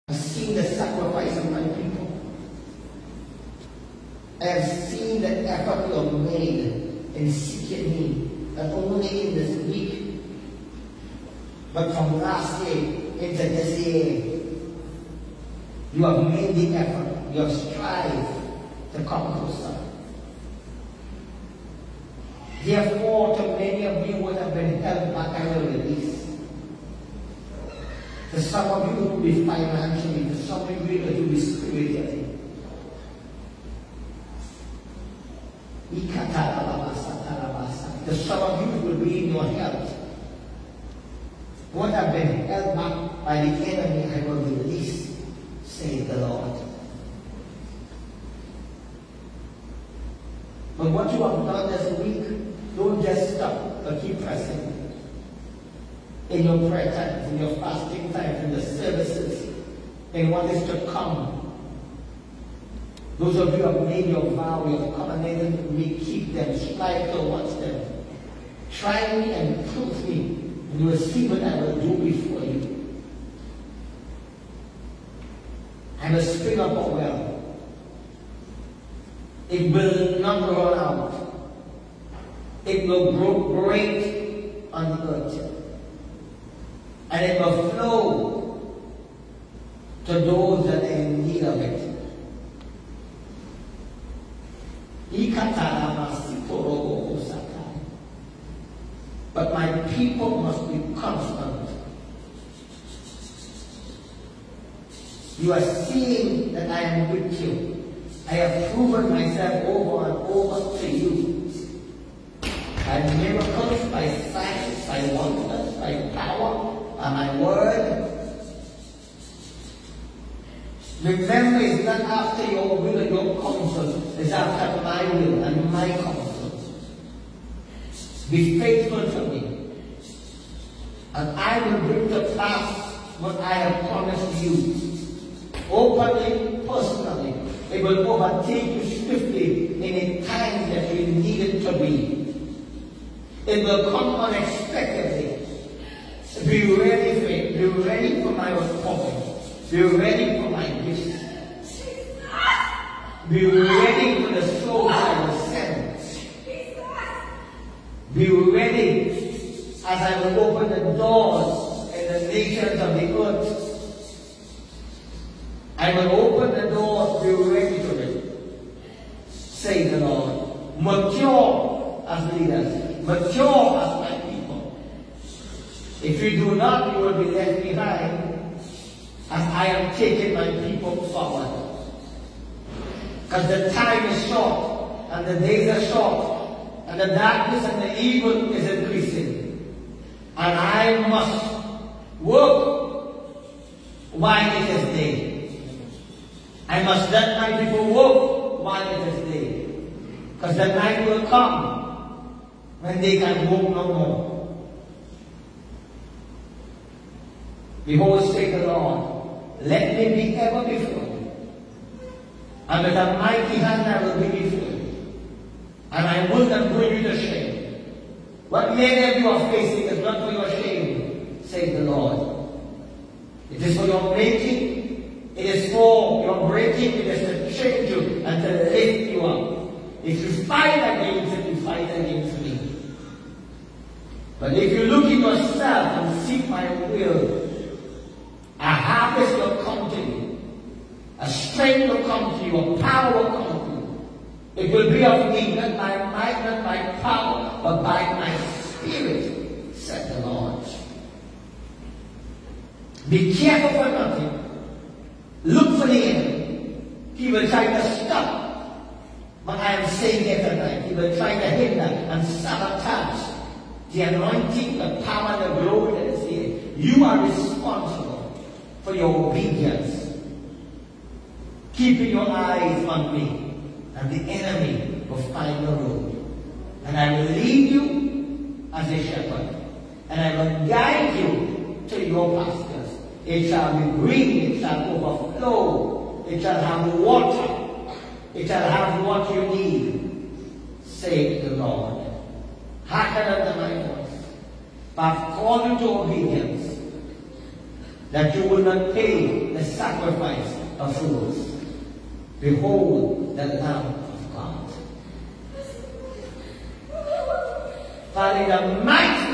I've seen the sacrifice of my people. I have seen the effort you have made in seeking me, not only in this week, but from last year into this year. You have made the effort. You have strived to come closer. Therefore, to many of you would have been held back, I will release. To some of you it will be financially, to some of you it will be spiritually. To some of you it will be in your health. What have been held back by the enemy, I will release, says the Lord. But what you have done this week, don't just stop, but keep pressing. In your prayer times, in your fasting times, in the services, in what is to come. Those of you who have made your vow, you have covenanted with me, keep them, strive towards them. Try me and prove me, and you will see what I will do before you. I will spring up a well. It will not run out. It will break on the earth. And it will flow to those that are in need of it. But my people must be constant. You are seeing that I am with you. I have proven myself over and over to you. By miracles, by signs, by wonders, by power, by my word. Remember, it's not after your will and your counsel. It's after my will and my counsel. Be faithful to me. And I will bring to pass what I have promised you. Openly, personally. It will overtake you swiftly in a time that you need it to be. It will come unexpectedly. Be ready for it. Be ready for my response. Be ready for my gifts. Be ready for the souls I will send. Be ready as I will open the doors in the nations of the earth. I will open the doors. Be ready for it. Say the Lord. Mature as leaders. Mature as my people. If you do not, you will be left behind as I am taking my people forward. Because the time is short, and the days are short, and the darkness and the evil is increasing. And I must work while it is day. I must let my people work while it is day. Because the night will come when they can walk no more. Behold, say the Lord, let me be ever before you. And with a mighty hand I will be before you. And I will not bring you to shame. What many of you are facing is not for your shame, says the Lord. It is for your making. It is for your breaking. It is to change you and to lift you up. If you fight against it, you fight against me. But if you look in yourself and seek my will, a harvest will come to you. A strength will come to you. A power will come to you. It will be of me, not by might, not by power, but by my spirit, said the Lord. Be careful for nothing. Look for the enemy. He will try to stop. But I am saying here tonight, he will try to hinder and sabotage the anointing, the power, the glory that is here. You are responsible for your obedience. Keeping your eyes on me, and the enemy will find the road. And I will lead you as a shepherd. And I will guide you to your pastures. It shall be green, it shall overflow, it shall have water, it shall have what you need, saith the Lord. Hearken unto my voice, but according to obedience, that you will not pay the sacrifice of fools. Behold the Lamb of God. Father, in the mighty